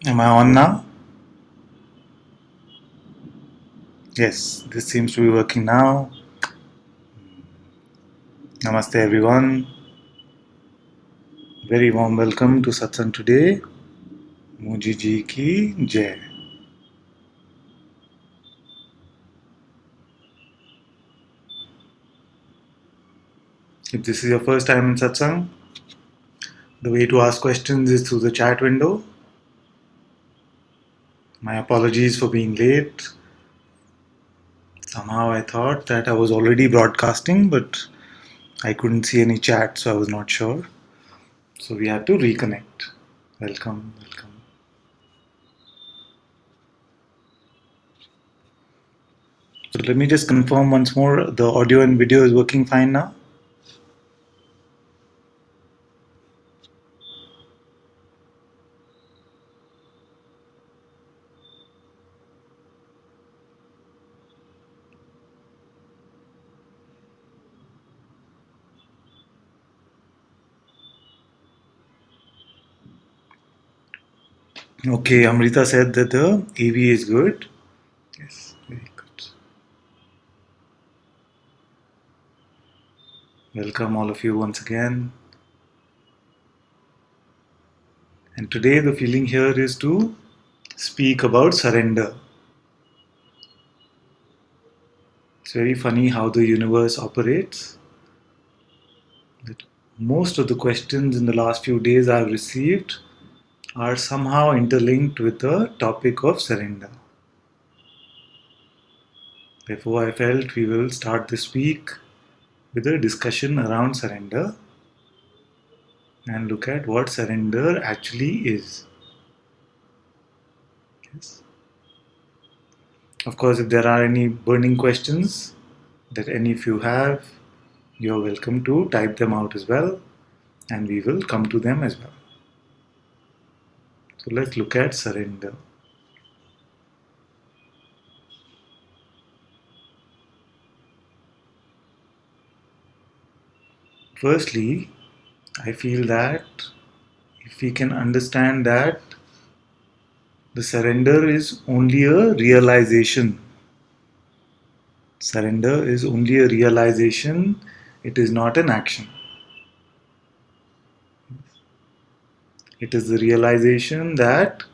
Am I on now? Yes, this seems to be working now. Namaste everyone. Very warm welcome to Satsang today. Muji ji ki jai. If this is your first time in Satsang, the way to ask questions is through the chat window. My apologies for being late. Somehow I thought that I was already broadcasting, but I couldn't see any chat, so I was not sure. So we had to reconnect. Welcome, welcome. So let me just confirm once more the audio and video is working fine now. Okay, Amrita said that the AV is good. Yes, very good. Welcome all of you once again. And today the feeling here is to speak about surrender. It's very funny how the universe operates. That most of the questions in the last few days I've received are somehow interlinked with the topic of surrender. Therefore, I felt we will start this week with a discussion around surrender and look at what surrender actually is. Yes. Of course, if there are any burning questions that any of you have, you're welcome to type them out as well, and we will come to them as well. So let's look at surrender. Firstly, I feel that if we can understand that the surrender is only a realization, surrender is only a realization, it is not an action. It is the realization that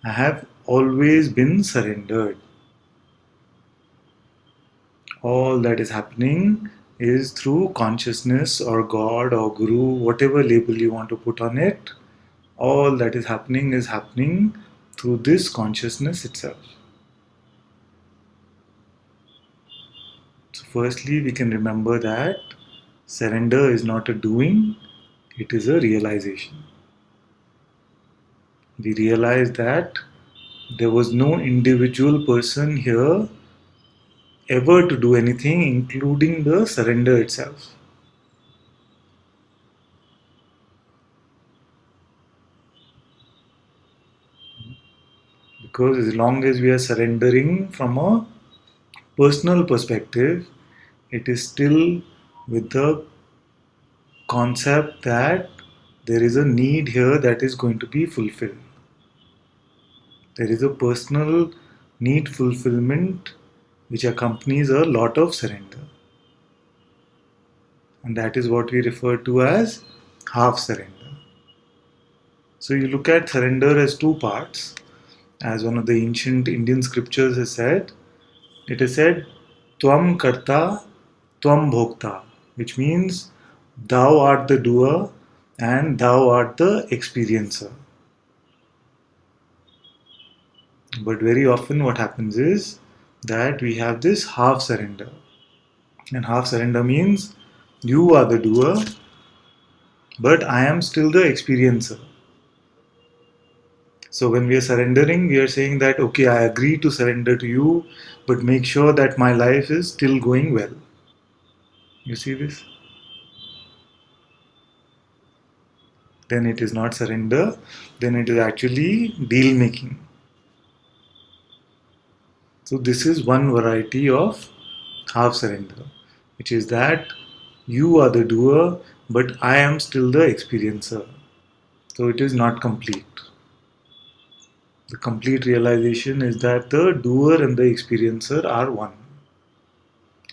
I have always been surrendered. All that is happening is through consciousness or God or Guru, whatever label you want to put on it. All that is happening through this consciousness itself. So, firstly, we can remember that surrender is not a doing, it is a realization. We realize that there was no individual person here ever to do anything, including the surrender itself. Because as long as we are surrendering from a personal perspective, it is still with the concept that there is a need here that is going to be fulfilled. There is a personal need fulfillment which accompanies a lot of surrender. And that is what we refer to as half surrender. So you look at surrender as two parts. As one of the ancient Indian scriptures has said, it is said, Tvam karta, tvam bhokta, which means thou art the doer and thou art the experiencer. But very often, what happens is that we have this half surrender. And half surrender means you are the doer, but I am still the experiencer. So when we are surrendering, we are saying that, okay, I agree to surrender to you, but make sure that my life is still going well. You see this? Then it is not surrender, then it is actually deal making. So this is one variety of half surrender, which is that you are the doer, but I am still the experiencer. So it is not complete. The complete realization is that the doer and the experiencer are one.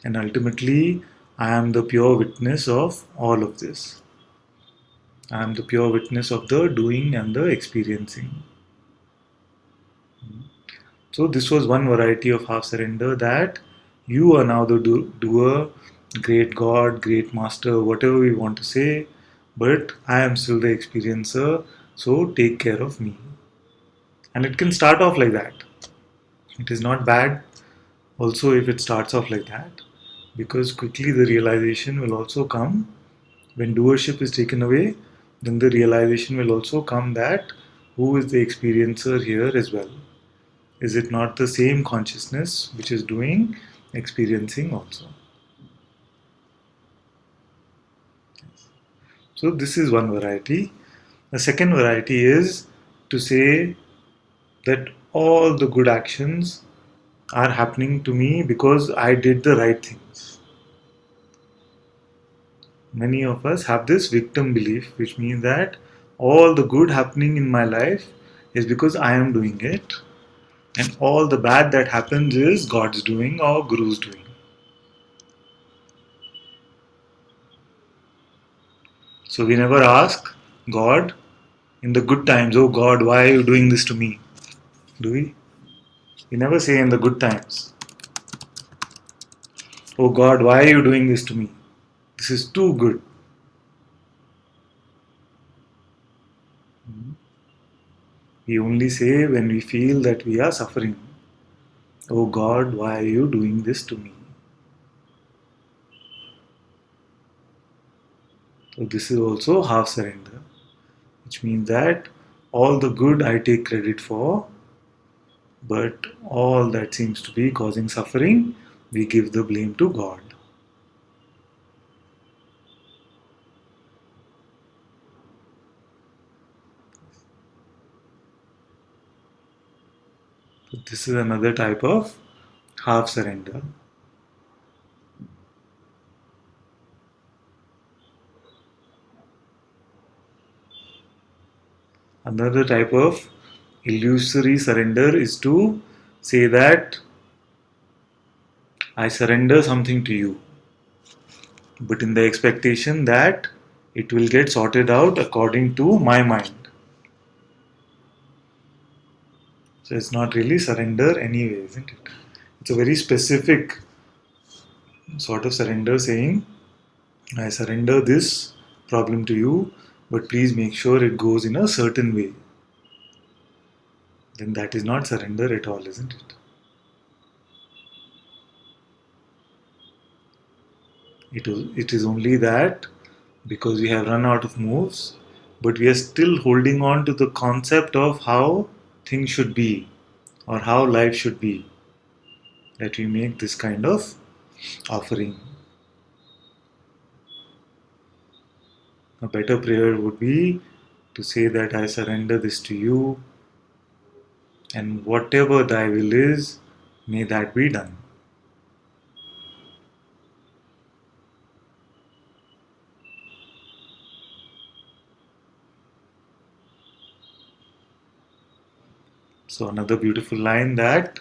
And ultimately, I am the pure witness of all of this. I am the pure witness of the doing and the experiencing. So, this was one variety of half surrender, that you are now the doer, great God, great master, whatever we want to say, but I am still the experiencer, so take care of me. And it can start off like that. It is not bad also if it starts off like that, because quickly the realization will also come when doership is taken away. Then the realization will also come that who is the experiencer here as well? Is it not the same consciousness which is doing experiencing also? So, this is one variety. The second variety is to say that all the good actions are happening to me because I did the right things. Many of us have this victim belief, which means that all the good happening in my life is because I am doing it, and all the bad that happens is God's doing or Guru's doing. So we never ask God in the good times, oh God, why are you doing this to me? Do we? We never say in the good times, oh God, why are you doing this to me? This is too good. We only say when we feel that we are suffering, oh God, why are you doing this to me? So this is also half surrender, which means that all the good I take credit for, but all that seems to be causing suffering, we give the blame to God. So this is another type of half surrender. Another type of illusory surrender is to say that I surrender something to you, but in the expectation that it will get sorted out according to my mind. So it's not really surrender anyway, isn't it? It's a very specific sort of surrender, saying, I surrender this problem to you, but please make sure it goes in a certain way. Then that is not surrender at all, isn't it? It is only that because we have run out of moves, but we are still holding on to the concept of how things should be or how life should be, that we make this kind of offering. A better prayer would be to say that I surrender this to you, and whatever thy will is, may that be done. So, another beautiful line that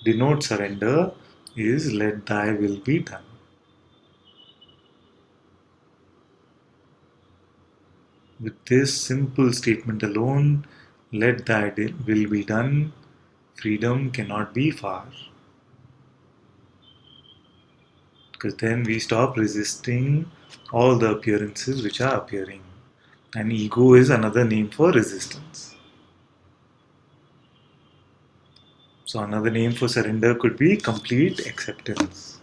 denotes surrender is let thy will be done. With this simple statement alone, let thy will be done, freedom cannot be far. Because then we stop resisting all the appearances which are appearing. And ego is another name for resistance. So, another name for surrender could be complete acceptance.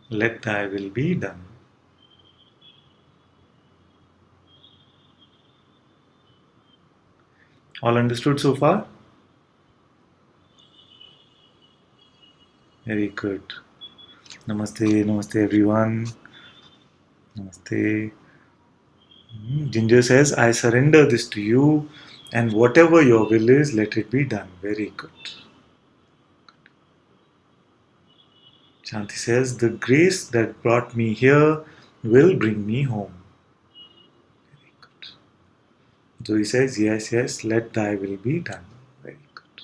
Let thy will be done. All understood so far? Very good. Namaste, namaste everyone. Namaste. Ginger says, I surrender this to you, and whatever your will is, let it be done. Very good. Shanti says, the grace that brought me here will bring me home. Very good. Zoe says, yes, yes, let thy will be done. Very good.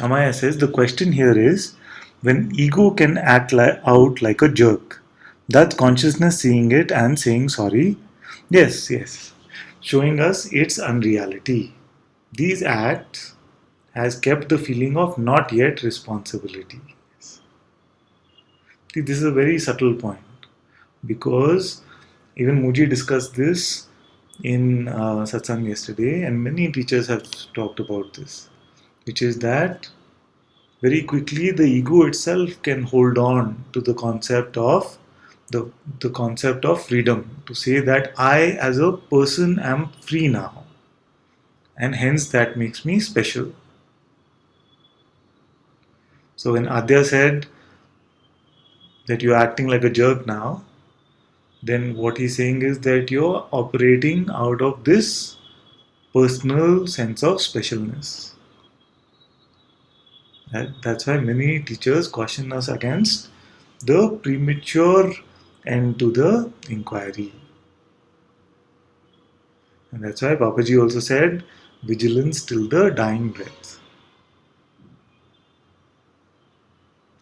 Amaya says, the question here is, when ego can act out like a jerk, that's consciousness seeing it and saying sorry. Yes, yes. Showing us its unreality. These acts has kept the feeling of not yet responsibility. See, this is a very subtle point because even Muji discussed this in satsang yesterday, and many teachers have talked about this, which is that very quickly the ego itself can hold on to the concept of the concept of freedom, to say that I as a person am free now, and hence that makes me special. So when Adya said that you're acting like a jerk now, then what he's saying is that you're operating out of this personal sense of specialness. That's why many teachers caution us against the premature end to the inquiry. And that's why Babaji also said, vigilance till the dying breath.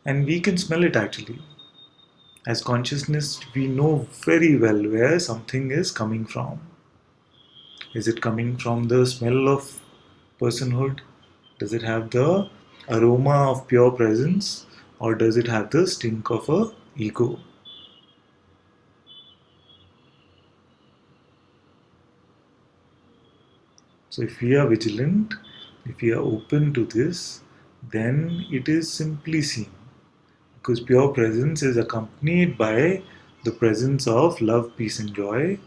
And we can smell it actually. As consciousness, we know very well where something is coming from. Is it coming from the smell of personhood? Does it have the aroma of pure presence? Or does it have the stink of a ego? So if we are vigilant, if we are open to this, then it is simply seen. Because pure presence is accompanied by the presence of love, peace, and joy.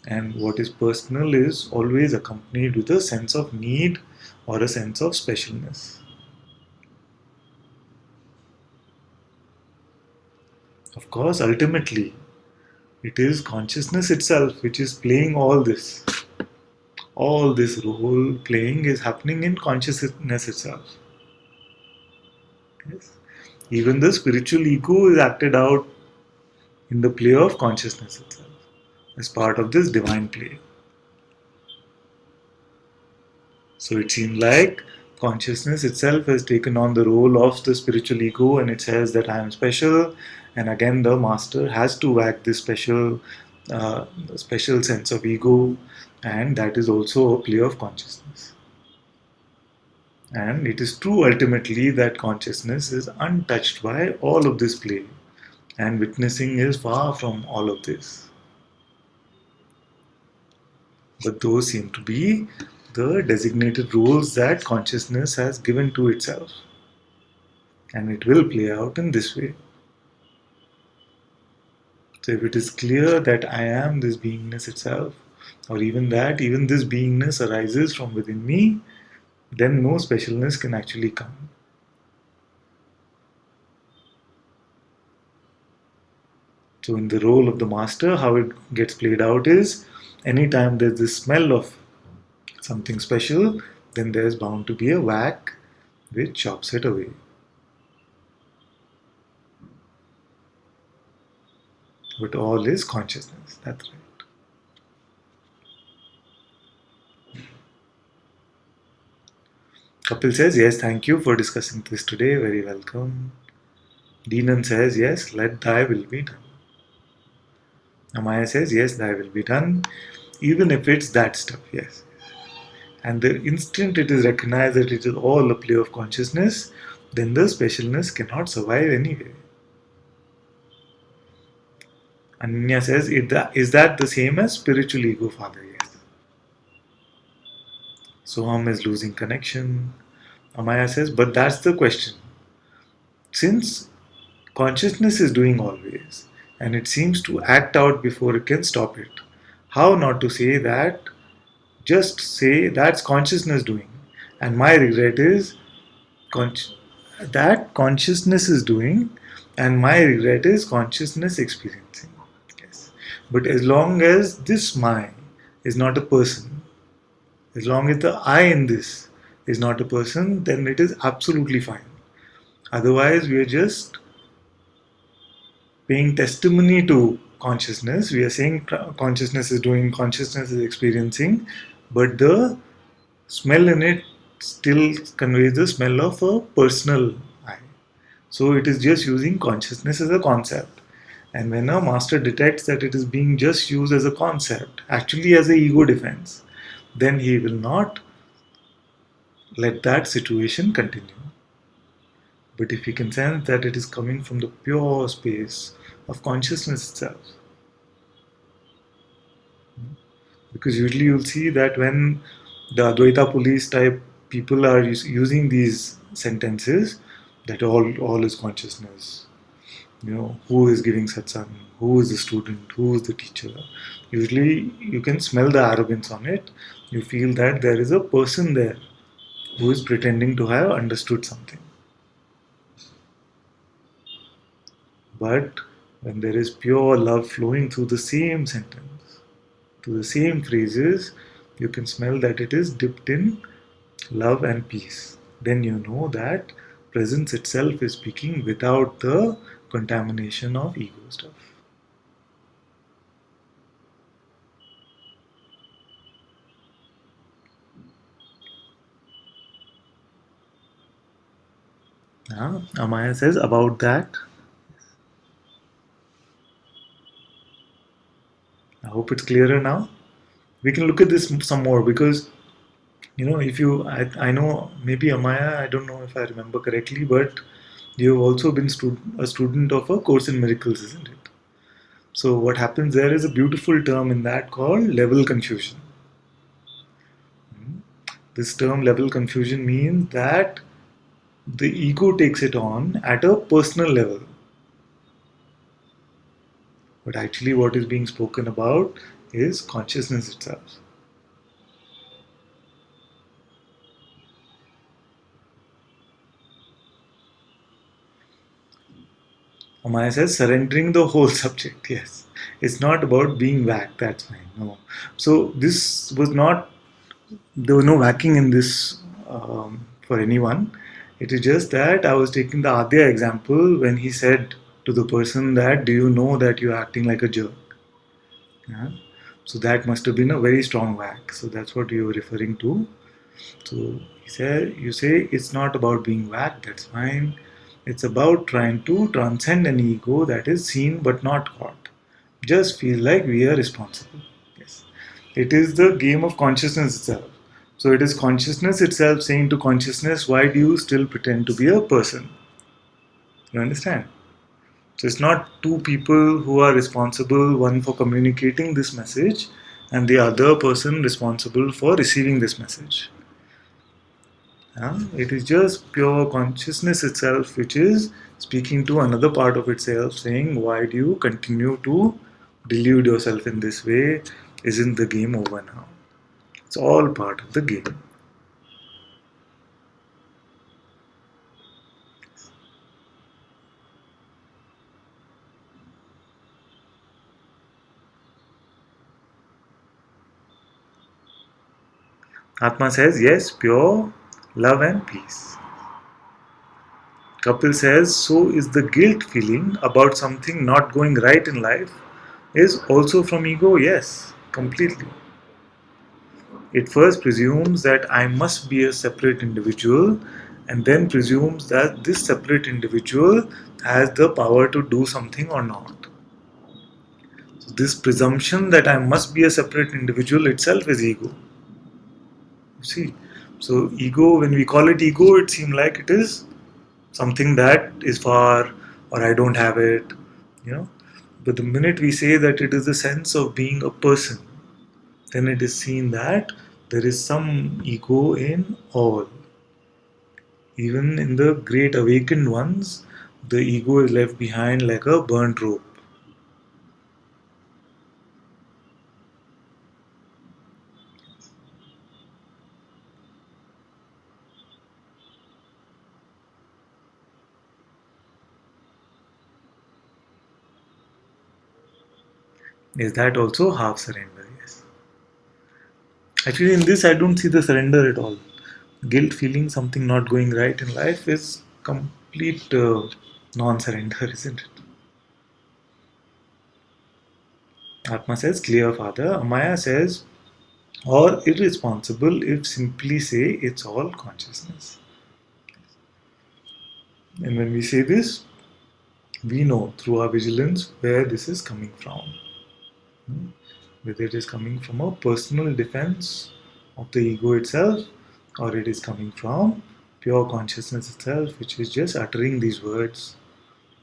And what is personal is always accompanied with a sense of need or a sense of specialness. Of course, ultimately, it is consciousness itself which is playing all this. All this role playing is happening in consciousness itself. Yes. Even the spiritual ego is acted out in the play of consciousness itself as part of this divine play. So it seems like consciousness itself has taken on the role of the spiritual ego and it says that I am special, and again the master has to act this special sense of ego, and that is also a play of consciousness. And it is true ultimately that consciousness is untouched by all of this play, and witnessing is far from all of this. But those seem to be the designated roles that consciousness has given to itself. And it will play out in this way. So if it is clear that I am this beingness itself, or even that even this beingness arises from within me, then no specialness can actually come. So in the role of the master, how it gets played out is anytime there's this smell of something special, then there's bound to be a whack which chops it away. But all is consciousness. That's right. Kapil says, yes, thank you for discussing this today. Very welcome. Deenan says, yes, let thy will be done. Amaya says, yes, thy will be done, even if it's that stuff, yes. And the instant it is recognized that it is all a play of consciousness, then the specialness cannot survive anyway. Ananya says, is that the same as spiritual ego, Father? Yes. Soham is losing connection. Amaya says, but that's the question. Since consciousness is doing always, and it seems to act out before it can stop it, how not to say that? Just say that's consciousness doing. And my regret is that consciousness is doing, and my regret is consciousness experiencing. Yes. But as long as this my is not a person. As long as the I in this is not a person, then it is absolutely fine. Otherwise, we are just paying testimony to consciousness. We are saying consciousness is doing, consciousness is experiencing, but the smell in it still conveys the smell of a personal I. So it is just using consciousness as a concept. And when a master detects that it is being just used as a concept, actually as a ego defense, then he will not let that situation continue. But if he can sense that it is coming from the pure space of consciousness itself, because usually you'll see that when the Advaita police type people are using these sentences, that all is consciousness. Who is giving satsang, who is the student, who is the teacher. Usually you can smell the arrogance on it. You feel that there is a person there who is pretending to have understood something. But when there is pure love flowing through the same sentence, to the same phrases, you can smell that it is dipped in love and peace. Then you know that presence itself is speaking without the contamination of ego stuff. Amaya says about that. I hope it's clearer now. We can look at this some more because if I know maybe Amaya, I don't know if I remember correctly, but you've also been a student of a course in miracles, isn't it? So what happens there is a beautiful term in that called level confusion. This term level confusion means that the ego takes it on at a personal level. But actually, what is being spoken about is consciousness itself. Amaya says surrendering the whole subject. Yes, it's not about being whacked. That's fine. No. So this was not. There was no whacking in this for anyone. It is just that I was taking the Adya example when he said to the person that, "Do you know that you're acting like a jerk?" Yeah? So that must have been a very strong whack. So that's what you were referring to. So he said, you say it's not about being whacked, that's fine. It's about trying to transcend an ego that is seen but not caught. Just feel like we are responsible. Yes. It is the game of consciousness itself. So it is consciousness itself saying to consciousness, why do you still pretend to be a person? You understand? So it's not two people who are responsible, one for communicating this message and the other person responsible for receiving this message. It is just pure consciousness itself which is speaking to another part of itself, saying, why do you continue to delude yourself in this way? Isn't the game over now? It's all part of the game. Atma says, yes, pure love and peace. Kapil says, so is the guilt feeling about something not going right in life is also from ego? Yes, completely. It first presumes that I must be a separate individual and then presumes that this separate individual has the power to do something or not. So this presumption that I must be a separate individual itself is ego. You see? So ego, when we call it ego, it seems like it is something that is far or I don't have it, you know. But the minute we say that it is the sense of being a person, then it is seen that there is some ego in all. Even in the great awakened ones, the ego is left behind like a burnt rope. Is that also half surrender? Yes. Actually, in this, I don't see the surrender at all. Guilt, feeling something not going right in life is complete non-surrender, isn't it? Atma says, clear father. Amaya says, or irresponsible if simply say it's all consciousness. And when we say this, we know through our vigilance where this is coming from. Whether it is coming from a personal defense of the ego itself, or it is coming from pure consciousness itself, which is just uttering these words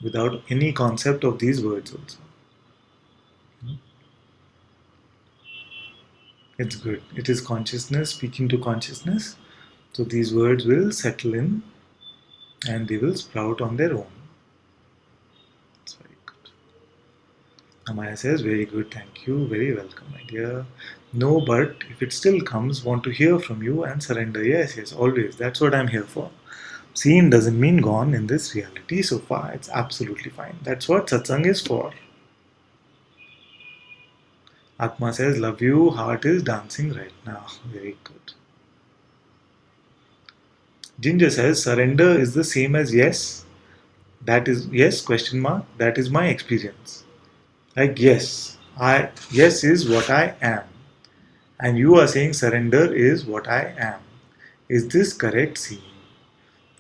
without any concept of these words also. It's good. It is consciousness speaking to consciousness. So these words will settle in and they will sprout on their own. It's very good. Amaya says, very good, thank you, very welcome, my dear. No, but if it still comes, want to hear from you and surrender. Yes, yes, always. That's what I'm here for. Seen doesn't mean gone in this reality so far. It's absolutely fine. That's what satsang is for. Atma says, love you, heart is dancing right now. Very good. Ginger says, surrender is the same as yes. That is, yes, question mark. That is my experience. Like, yes is what I am. And you are saying surrender is what I am. Is this correct, seeing?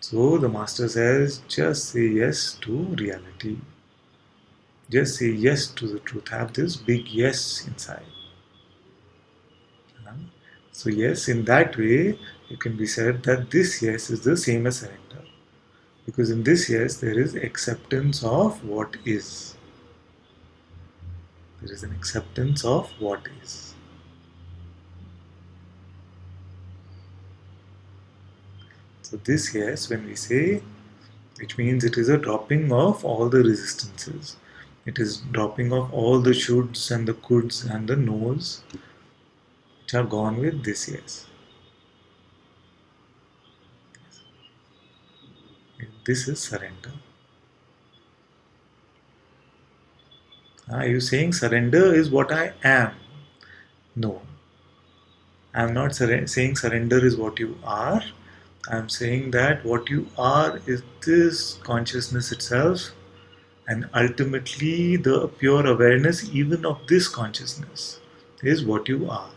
So the master says, just say yes to reality. Just say yes to the truth. Have this big yes inside. So yes, in that way, it can be said that this yes is the same as surrender. Because in this yes, there is acceptance of what is. There is an acceptance of what is. So this yes, when we say, which means it is a dropping of all the resistances. It is dropping of all the shoulds and the coulds and the no's, which are gone with this yes. This is surrender. Are you saying surrender is what I am? No. I am not saying surrender is what you are. I am saying that what you are is this consciousness itself, and ultimately the pure awareness even of this consciousness is what you are.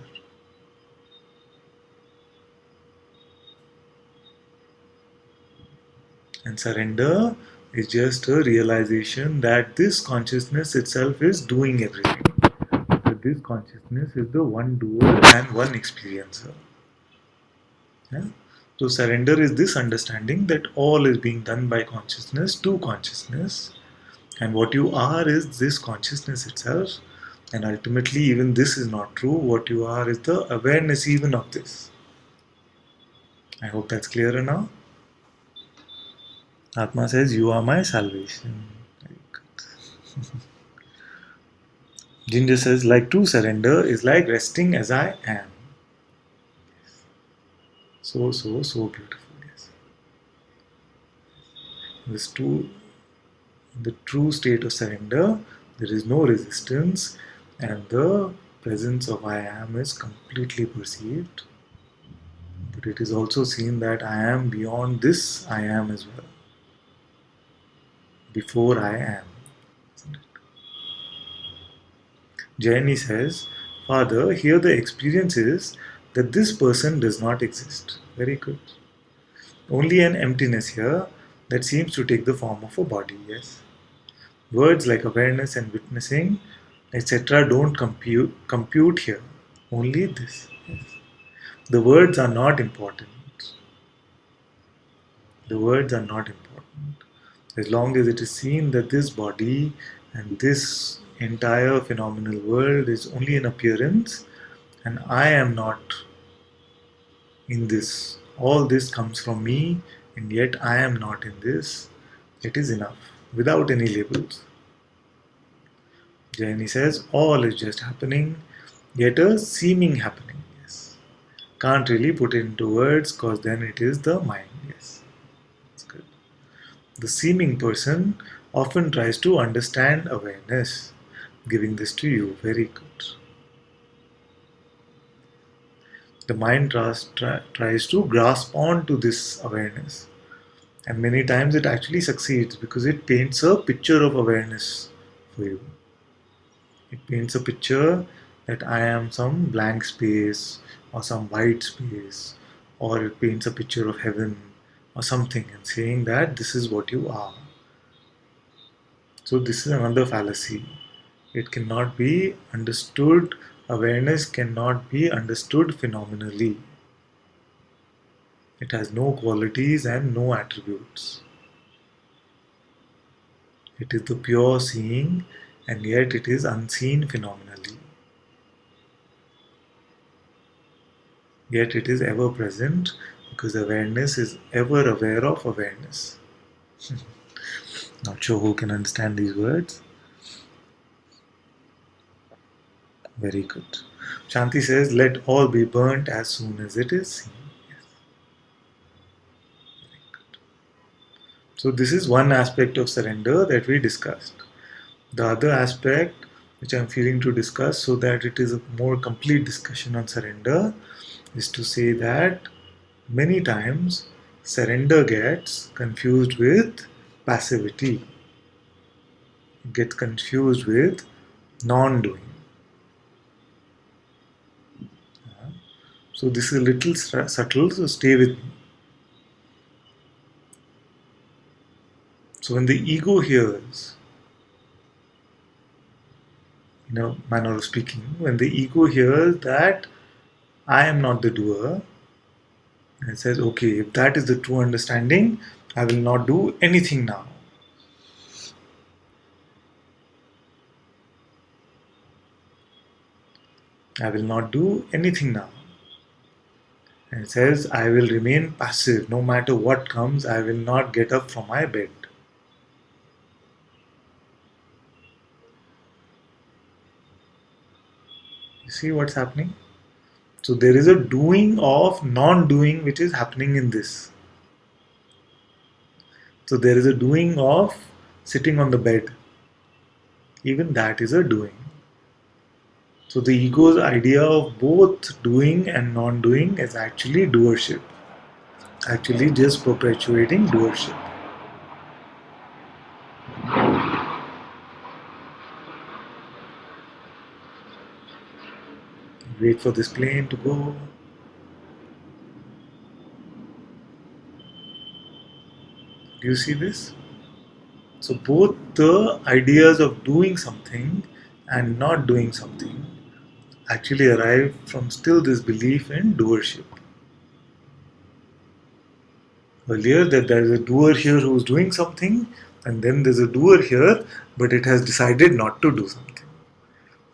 And surrender is just a realization that this consciousness itself is doing everything. That this consciousness is the one doer and one experiencer. Yeah? So surrender is this understanding that all is being done by consciousness to consciousness, and what you are is this consciousness itself, and ultimately even this is not true. What you are is the awareness even of this. I hope that's clearer now. Atma says, you are my salvation. Ginger says, like true surrender is like resting as I am. So, so, so beautiful. Yes. This true, the true state of surrender, there is no resistance, and the presence of I am is completely perceived. But it is also seen that I am beyond this I am as well. Before I am. Jayani says, Father, here the experience is that this person does not exist. Very good. Only an emptiness here that seems to take the form of a body, yes. Words like awareness and witnessing, etc., don't compute here. Only this. Yes. The words are not important. The words are not important. As long as it is seen that this body and this entire phenomenal world is only an appearance, and I am not in this. All this comes from me, and yet I am not in this. It is enough, without any labels. Jayani says, all is just happening, yet a seeming happening. Yes. Can't really put it into words because then it is the mind. Yes. That's good. The seeming person often tries to understand awareness. Giving this to you. Very good. The mind tries to grasp on to this awareness. And many times it actually succeeds because it paints a picture of awareness for you. It paints a picture that I am some blank space or some white space, or it paints a picture of heaven or something and saying that this is what you are. So, this is another fallacy. It cannot be understood, awareness cannot be understood phenomenally. It has no qualities and no attributes. It is the pure seeing, and yet it is unseen phenomenally. Yet it is ever present because awareness is ever aware of awareness. Not sure who can understand these words. Very good. Shanti says, let all be burnt as soon as it is seen. Yes. So, this is one aspect of surrender that we discussed. The other aspect, which I'm feeling to discuss so that it is a more complete discussion on surrender, is to say that many times surrender gets confused with passivity. It gets confused with non doing. So, this is a little subtle, so stay with me. So, when the ego hears, in a manner of speaking, when the ego hears that I am not the doer, and it says, okay, if that is the true understanding, I will not do anything now. I will not do anything now. And it says, I will remain passive. No matter what comes, I will not get up from my bed. You see what's happening? So there is a doing of non doing which is happening in this. So there is a doing of sitting on the bed. Even that is a doing. So the ego's idea of both doing and non doing is actually doership, actually just perpetuating doership. Wait for this plane to go. Do you see this? So both the ideas of doing something and not doing something actually arrive from still this belief in doership. Earlier, that there is a doer here who is doing something, and then there's a doer here, but it has decided not to do something.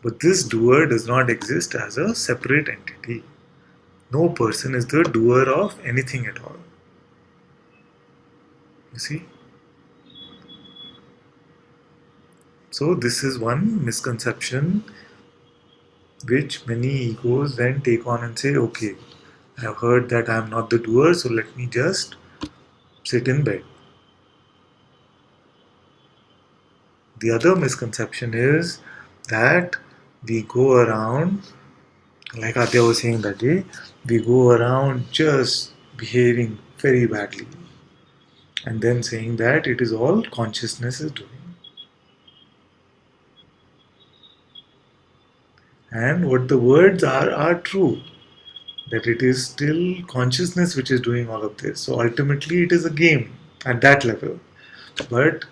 But this doer does not exist as a separate entity. No person is the doer of anything at all. You see? So, this is one misconception which many egos then take on and say, okay, I have heard that I am not the doer, so let me just sit in bed. The other misconception is that we go around, like Atya was saying that day, we go around just behaving very badly and then saying that it is all consciousness is doing. And what the words are true, that it is still consciousness which is doing all of this. So ultimately, it is a game at that level. But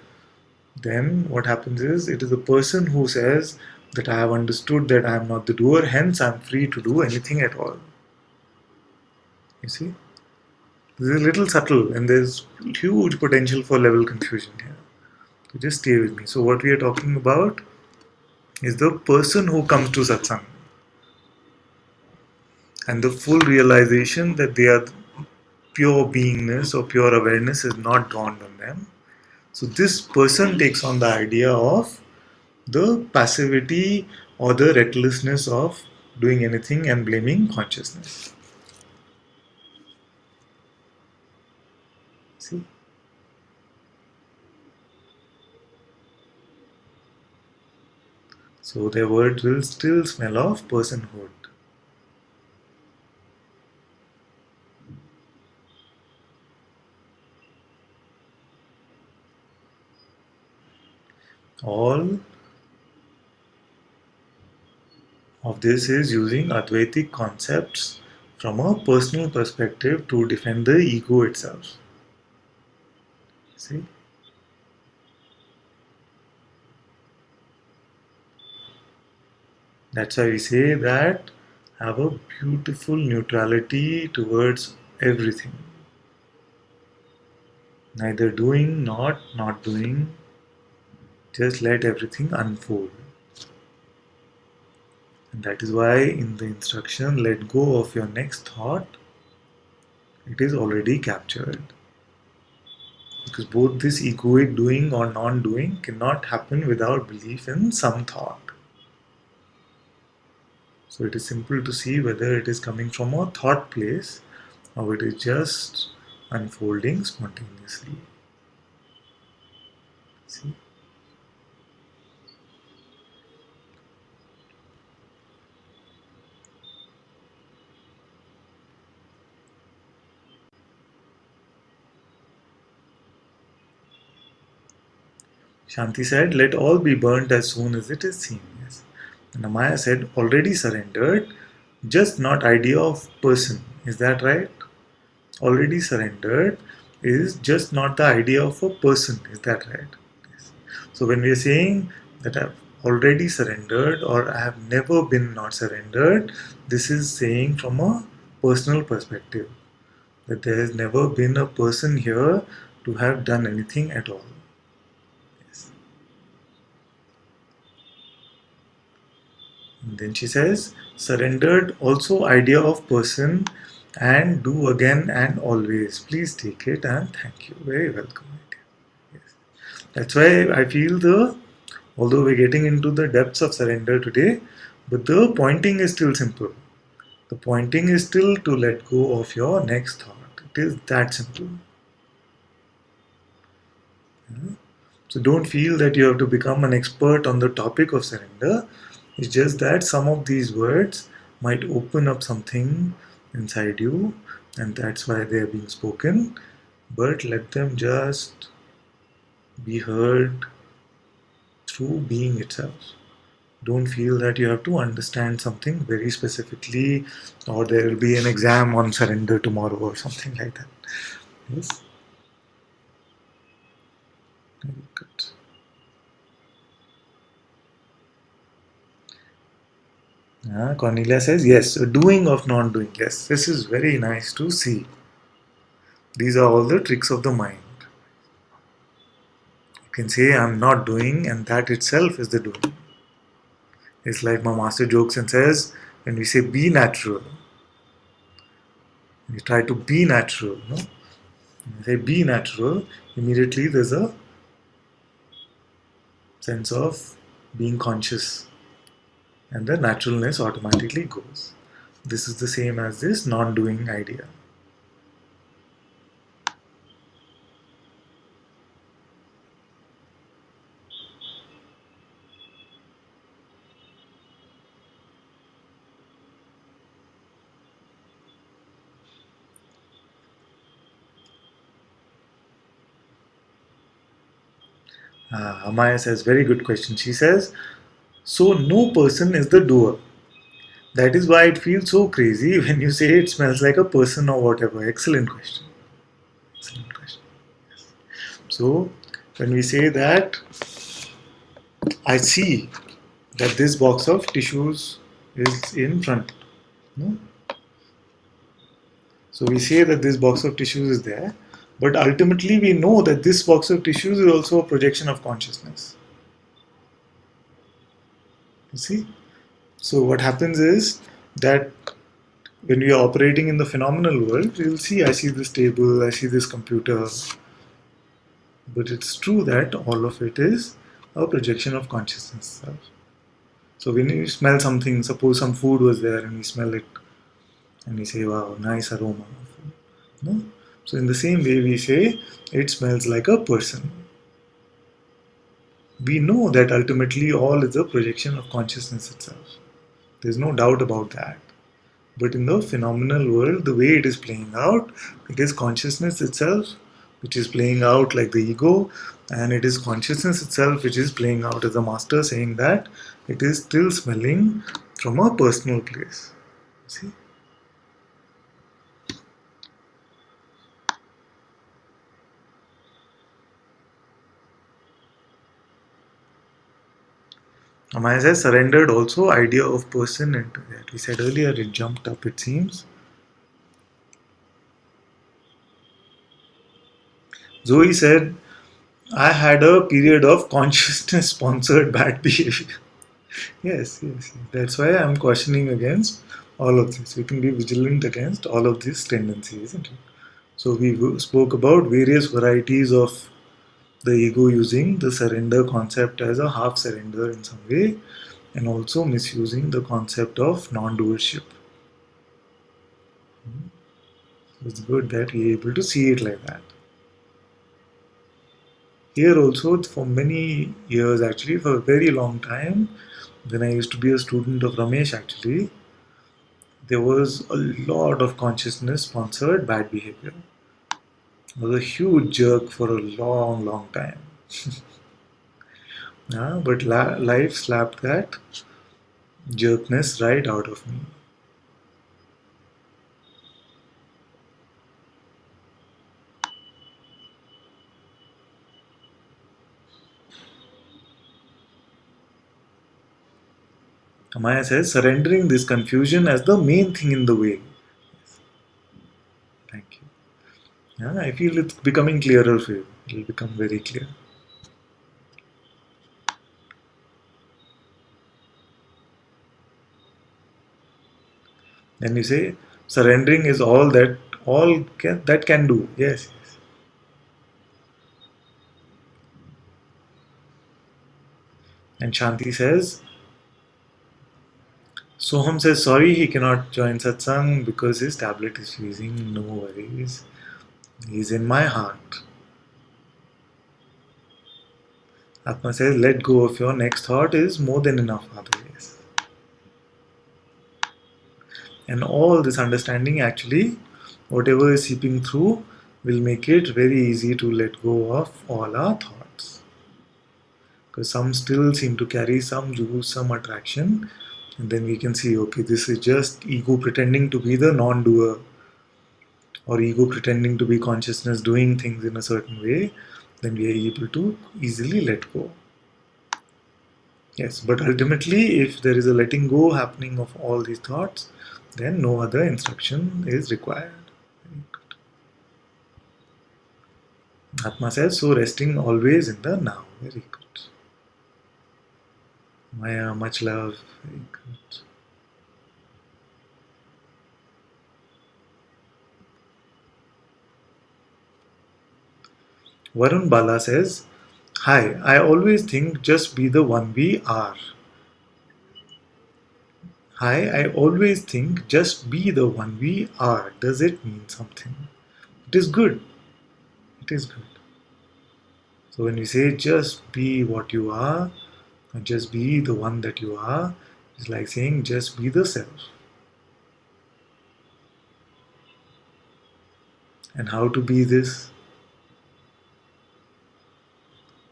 then what happens is it is the person who says that I have understood that I am not the doer, hence I am free to do anything at all. You see? This is a little subtle and there's huge potential for level confusion here. So just stay with me. So, what we are talking about is the person who comes to satsang and the full realization that they are pure beingness or pure awareness is not dawned on them. So, this person takes on the idea of the passivity or the recklessness of doing anything and blaming consciousness. See? So, their words will still smell of personhood. All of this is using Advaitic concepts from a personal perspective to defend the ego itself. See? That's why we say that have a beautiful neutrality towards everything. Neither doing, not doing. Just let everything unfold. And that is why in the instruction, let go of your next thought, it is already captured. Because both this egoic doing or non doing cannot happen without belief in some thought. So it is simple to see whether it is coming from a thought place or it is just unfolding spontaneously. See? Shanti said, let all be burnt as soon as it is seen. Yes. And Amaya said, already surrendered, just not idea of person. Is that right? Already surrendered is just not the idea of a person. Is that right? Yes. So when we are saying that I've already surrendered or I have never been not surrendered, this is saying from a personal perspective that there has never been a person here to have done anything at all. Yes. And then she says, surrendered also idea of person and do again and always. Please take it and thank you. Very welcome. Yes. That's why I feel although we're getting into the depths of surrender today, but the pointing is still simple. The pointing is still to let go of your next thought. It is that simple. So don't feel that you have to become an expert on the topic of surrender. It's just that some of these words might open up something inside you, and that's why they are being spoken. But let them just be heard through being itself. Don't feel that you have to understand something very specifically, or there will be an exam on surrender tomorrow, or something like that. Yes? Very good. Cornelia says, yes, a doing of non doing. Yes, this is very nice to see. These are all the tricks of the mind. You can say, I'm not doing, and that itself is the doing. It's like my master jokes and says, when we say be natural, we try to be natural. No? When we say be natural, immediately there's a sense of being conscious, and the naturalness automatically goes. This is the same as this non doing idea. Amaya says, very good question. She says, so no person is the doer. That is why it feels so crazy when you say it smells like a person or whatever. Excellent question. Excellent question. So, when we say that, I see that this box of tissues is in front. No? So, we say that this box of tissues is there, but ultimately we know that this box of tissues is also a projection of consciousness. You see? So, what happens is that when we are operating in the phenomenal world, you'll see I see this table, I see this computer, but it's true that all of it is a projection of consciousness itself. So when you smell something, suppose some food was there and we smell it and we say, wow, nice aroma of food. No? So in the same way we say, it smells like a person. We know that ultimately all is a projection of consciousness itself. There's no doubt about that. But in the phenomenal world, the way it is playing out, it is consciousness itself which is playing out like the ego, and it is consciousness itself which is playing out as a master, saying that it is still smelling from a personal place. See? Amaya says surrendered also idea of person into that. We said earlier it jumped up, it seems. Zoe said, I had a period of consciousness sponsored bad behavior. Yes. That's why I'm cautioning against all of this. We can be vigilant against all of these tendencies, isn't it? So we spoke about various varieties of the ego using the surrender concept as a half surrender in some way, and also misusing the concept of non-doership. So it's good that we're able to see it like that. Here also, for many years, actually, for a very long time, when I used to be a student of Ramesh, actually, there was a lot of consciousness sponsored bad behavior. I was a huge jerk for a long time. But life slapped that jerkness right out of me. Amaya says, surrendering this confusion as the main thing in the way. Thank you. I feel it's becoming clearer for you. It will become very clear. Then you say, surrendering is that can do. Yes. And Shanti says, Soham says sorry he cannot join satsang because his tablet is freezing. No worries. He's in my heart. Atma says, let go of your next thought is more than enough otherwise. And all this understanding actually, whatever is seeping through, will make it very easy to let go of all our thoughts. Because some still seem to carry some juice, some attraction, and then we can see, okay, this is just ego pretending to be the non-doer, or ego pretending to be consciousness doing things in a certain way, then we are able to easily let go. Yes, but ultimately, if there is a letting go happening of all these thoughts, then no other instruction is required. Atma says, so resting always in the now. Very good. Maya, much love. Very good. Varun Bala says, hi, I always think just be the one we are. Hi, I always think just be the one we are. Does it mean something? It is good. It is good. So when we say just be what you are, or just be the one that you are, it's like saying just be the self. And how to be this?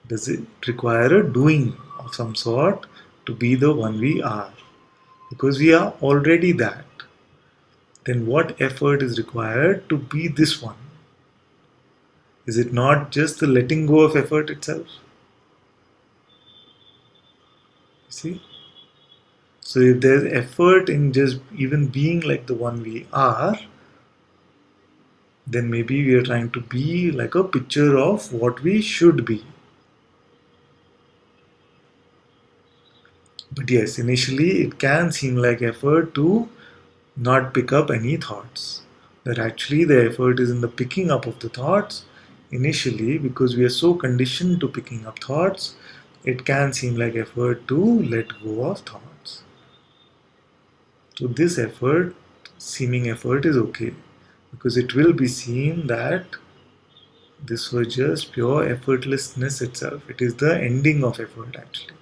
Does it require a doing of some sort to be the one we are? Because we are already that. Then what effort is required to be this one? Is it not just the letting go of effort itself? You see? So if there's effort in just even being like the one we are, then maybe we are trying to be like a picture of what we should be. But yes, initially it can seem like effort to not pick up any thoughts. That actually the effort is in the picking up of the thoughts. Initially, because we are so conditioned to picking up thoughts, it can seem like effort to let go of thoughts. So this effort, seeming effort, is okay because it will be seen that this was just pure effortlessness itself. It is the ending of effort actually.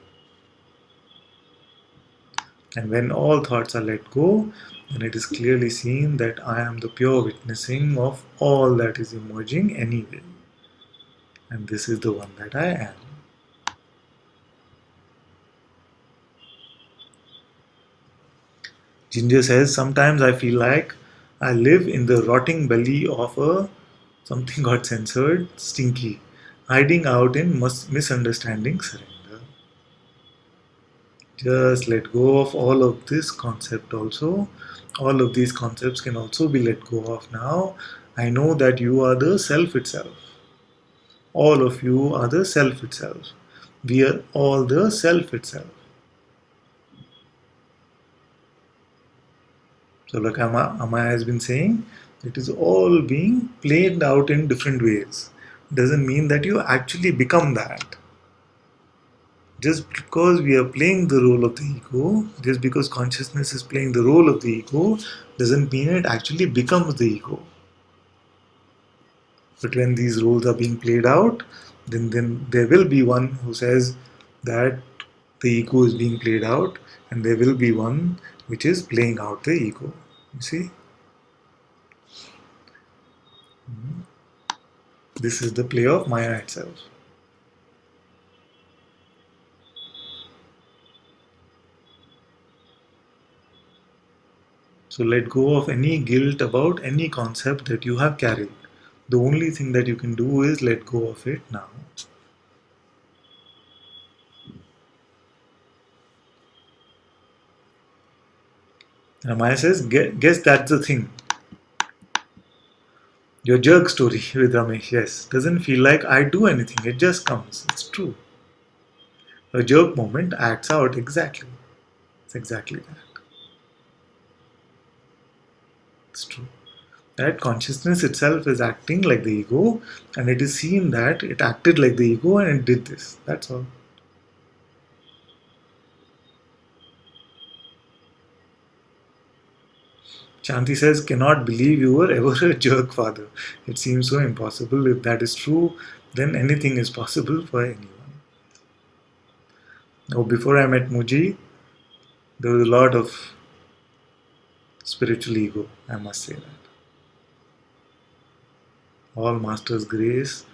And when all thoughts are let go, then it is clearly seen that I am the pure witnessing of all that is emerging anyway. and this is the one that I am. Ginger says, sometimes I feel like I live in the rotting belly of a something got censored, stinky, hiding out in misunderstanding surrender. Just let go of all of this concept also. All of these concepts can also be let go of now. I know that you are the self itself. All of you are the self itself. We are all the self itself. So, like Amaya has been saying, it is all being played out in different ways. Doesn't mean that you actually become that. Just because we are playing the role of the ego, just because consciousness is playing the role of the ego, doesn't mean it actually becomes the ego. But when these roles are being played out, then there will be one who says that the ego is being played out, and there will be one which is playing out the ego. You see? This is the play of Maya itself. So let go of any guilt about any concept that you have carried. The only thing that you can do is let go of it now. Maya says, guess that's the thing. Your jerk story with Ramesh, yes, doesn't feel like I do anything, it just comes. It's true. A jerk moment acts out exactly. It's exactly that. It's true. That consciousness itself is acting like the ego, and it is seen that it acted like the ego and it did this. That's all. Shanti says, cannot believe you were ever a jerk father. It seems so impossible. If that is true, then anything is possible for anyone. Oh, before I met Muji, there was a lot of spiritual ego, I must say that. All Master's grace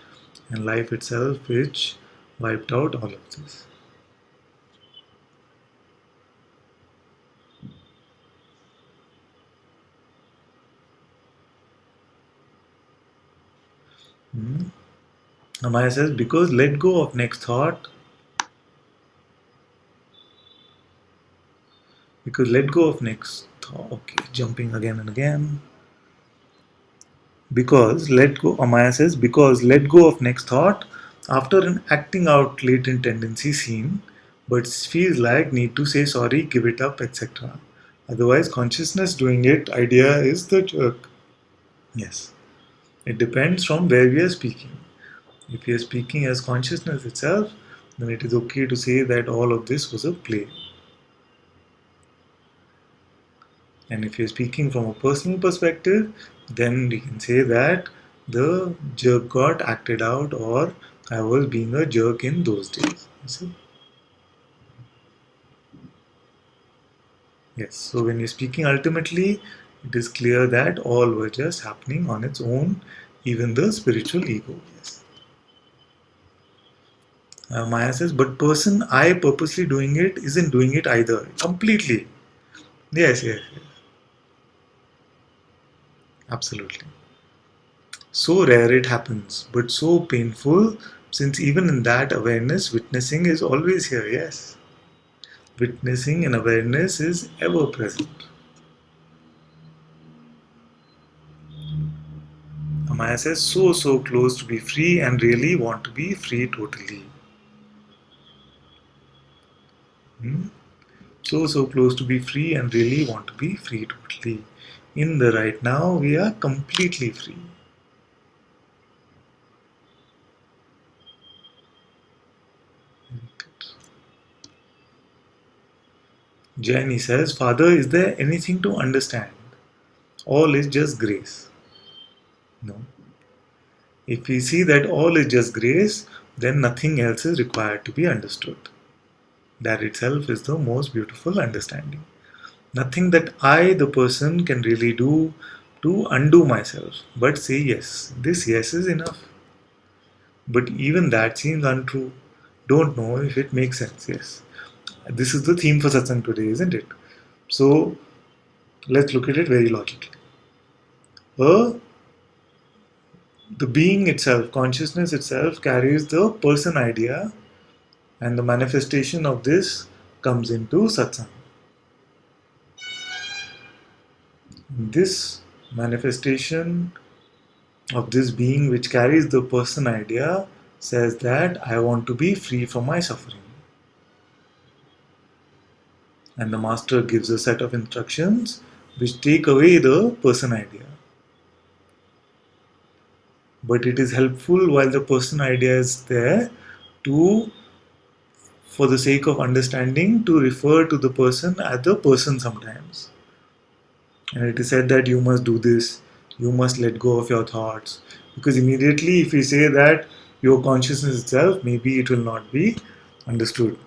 and life itself, which wiped out all of this. Hmm? Amaya says, because let go of next thought, because let go of next thought. Okay, jumping again and again. Because let go, Amaya says, because let go of next thought after an acting out latent tendency seen, but feels like need to say sorry, give it up, etc. Otherwise, consciousness doing it idea is the jerk. Yes, it depends from where we are speaking. If we are speaking as consciousness itself, then it is okay to say that all of this was a play. And if you're speaking from a personal perspective, then we can say that the jerk got acted out, or I was being a jerk in those days. You see? Yes. So when you're speaking ultimately, it is clear that all were just happening on its own, even the spiritual ego. Yes. Maya says, but person I purposely doing it isn't doing it either. Completely. Yes, yes, yes. Absolutely. So rare it happens, but so painful, since even in that awareness, witnessing is always here, yes. Witnessing and awareness is ever present. Amaya says, so close to be free and really want to be free totally. Hmm? So close to be free and really want to be free totally. In the right now, we are completely free. Jenny says, Father, is there anything to understand? All is just grace. No. If we see that all is just grace, then nothing else is required to be understood. That itself is the most beautiful understanding. Nothing that I, the person, can really do to undo myself, but say yes. This yes is enough. But even that seems untrue. Don't know if it makes sense. Yes. This is the theme for satsang today, isn't it? So let's look at it very logically. Uh, the being itself, consciousness itself, carries the person idea, and the manifestation of this comes into satsang. This manifestation of this being which carries the person idea says that I want to be free from my suffering. And the master gives a set of instructions which take away the person idea. But it is helpful while the person idea is there to, for the sake of understanding, to refer to the person as the person sometimes. And it is said that you must do this, you must let go of your thoughts. Because immediately, if we say that your consciousness itself, maybe it will not be understood.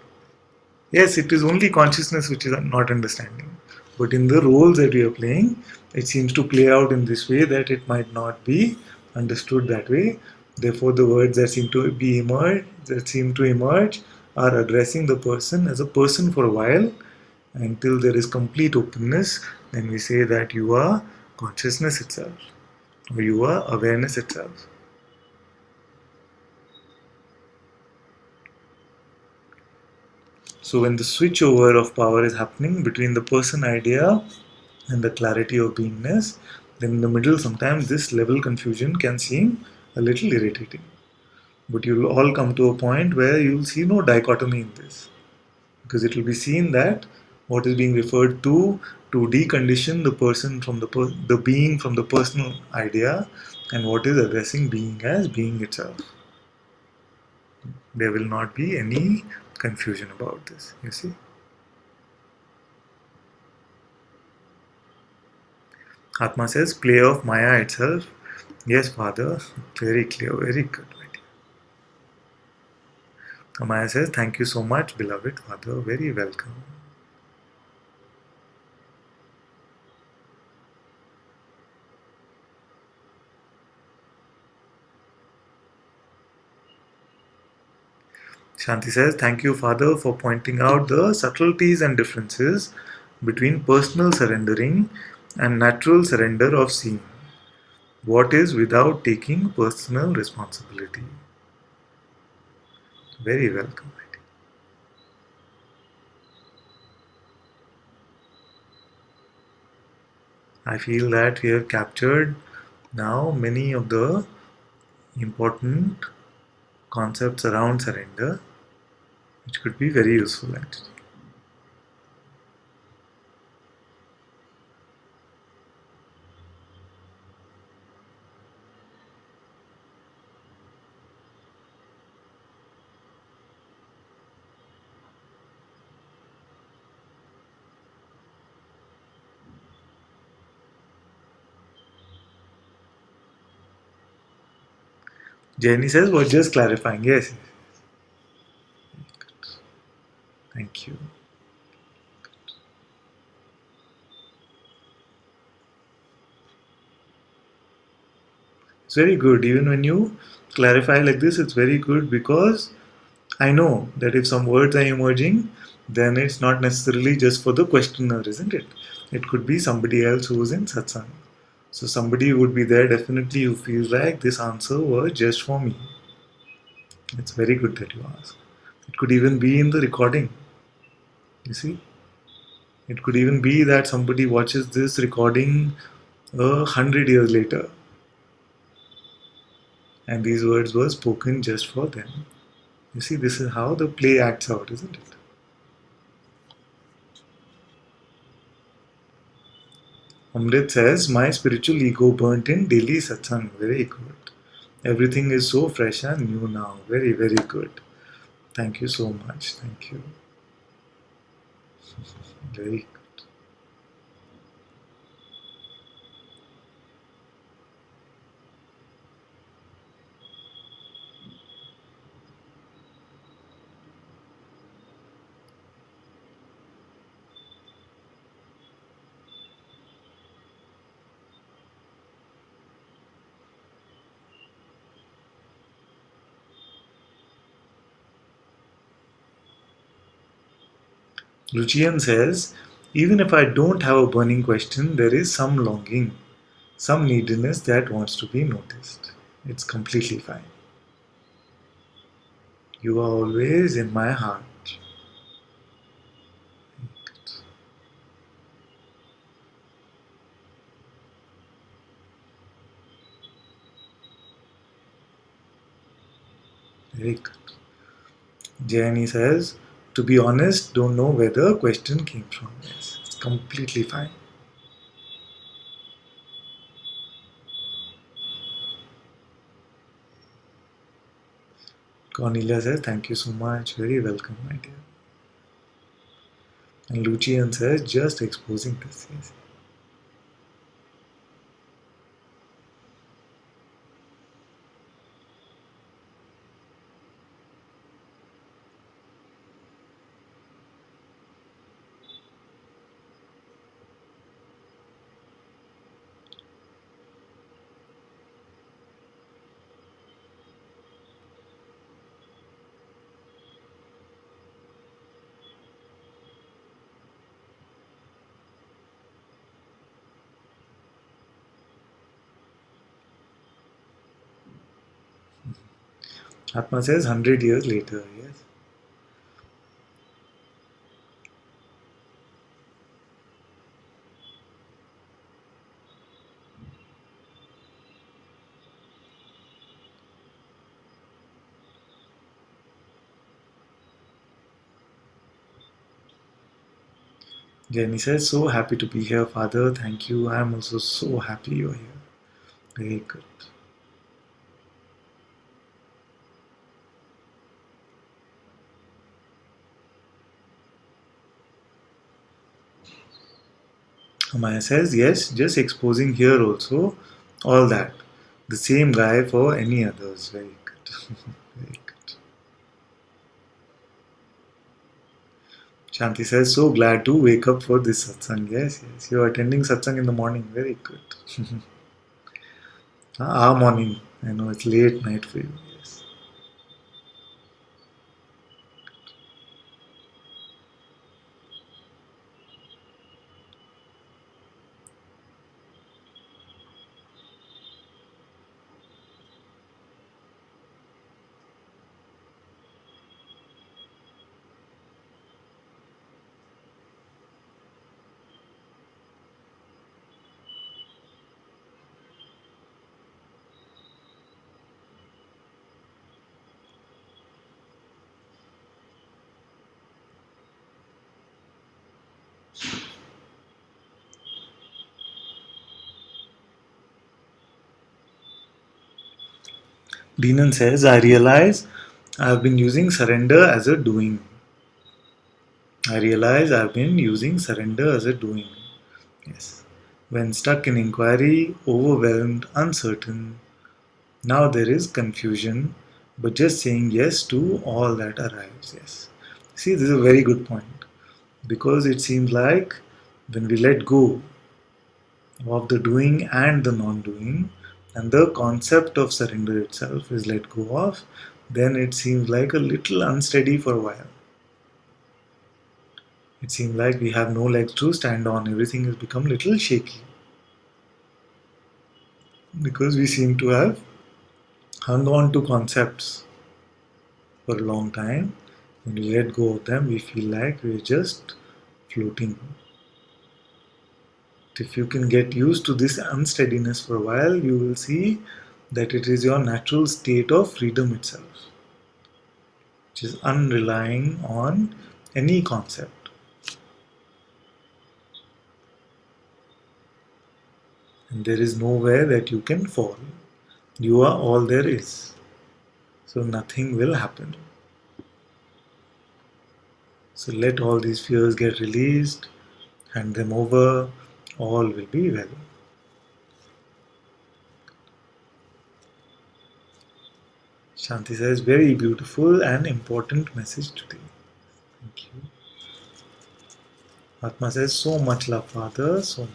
Yes, it is only consciousness which is not understanding. But in the roles that we are playing, it seems to play out in this way that it might not be understood that way. Therefore, the words that seem to emerge are addressing the person as a person for a while until there is complete openness. Then we say that you are consciousness itself, or you are awareness itself. So when the switchover of power is happening between the person idea and the clarity of beingness, then in the middle sometimes this level confusion can seem a little irritating. But you'll all come to a point where you'll see no dichotomy in this. Because it will be seen that what is being referred to decondition the person from the being from the personal idea, and what is addressing being as being itself. There will not be any confusion about this, you see. Atma says, play of Maya itself. Yes, Father, very clear, very good. Maya says, thank you so much, beloved Father, very welcome. Shanti says, thank you, Father, for pointing out the subtleties and differences between personal surrendering and natural surrender of seeing. What is without taking personal responsibility? Very welcome. I feel that we have captured now many of the important concepts around surrender, which could be very useful actually. Jenny says, we're just clarifying. Yes, thank you. It's very good. Even when you clarify like this, it's very good because I know that if some words are emerging, then it's not necessarily just for the questioner, isn't it? It could be somebody else who's in satsang. So somebody would be there definitely who feels like this answer was just for me. It's very good that you ask. It could even be in the recording. You see, it could even be that somebody watches this recording 100 years later, and these words were spoken just for them. You see, this is how the play acts out, isn't it? Amrit says, my spiritual ego burnt in daily satsang. Very good. Everything is so fresh and new now. Very, very good. Thank you so much. Thank you. Very Lucian says, even if I don't have a burning question, there is some longing, some neediness that wants to be noticed. It's completely fine. You are always in my heart. Very good. Jayani says, to be honest, don't know where the question came from. Yes, it's completely fine. Cornelia says, thank you so much. Very welcome, my dear. And Lucian says, just exposing this. Yes. Atma says, 100 years later. Yes. Jenny says, so happy to be here, Father. Thank you. I'm also so happy you're here. Very good. Amaya says, yes, just exposing here also, all that. The same guy for any others. Very good. Very good. Shanti says, so glad to wake up for this satsang. Yes, yes. You're attending satsang in the morning. Very good. Our morning. I know it's late night for you. Yes. Deenan says, I realize I've been using surrender as a doing. I realize I've been using surrender as a doing. Yes. When stuck in inquiry, overwhelmed, uncertain, now there is confusion, but just saying yes to all that arrives. Yes. See, this is a very good point because it seems like when we let go of the doing and the non doing, and the concept of surrender itself is let go of, then it seems like a little unsteady for a while. It seems like we have no legs to stand on, everything has become a little shaky because we seem to have hung on to concepts for a long time. When we let go of them, we feel like we're just floating. If you can get used to this unsteadiness for a while, you will see that it is your natural state of freedom itself, which is unrelying on any concept. And there is nowhere that you can fall. You are all there is. So nothing will happen. So let all these fears get released, hand them over, all will be well. Shanti says, very beautiful and important message today. Thank you. Atma says, so much love, Father, so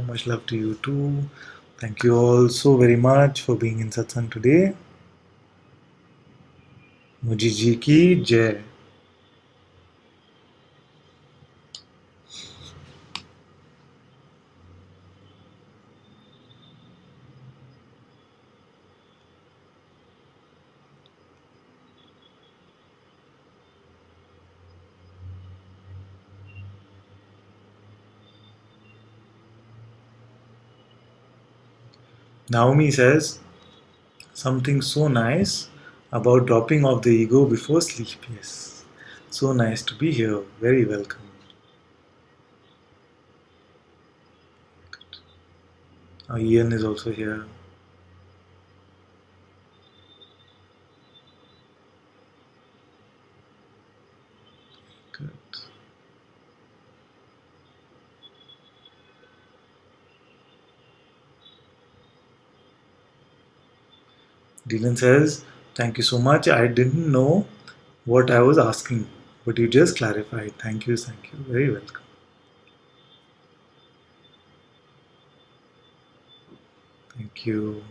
much love to you too. Thank you all so very much for being in satsang today. Muji ji ki jai. Naomi says something so nice about dropping off the ego before sleep. Yes. So nice to be here. Very welcome. Ian is also here. Good. Dylan says, thank you so much. I didn't know what I was asking, but you just clarified. Thank you, thank you. Very welcome. Thank you.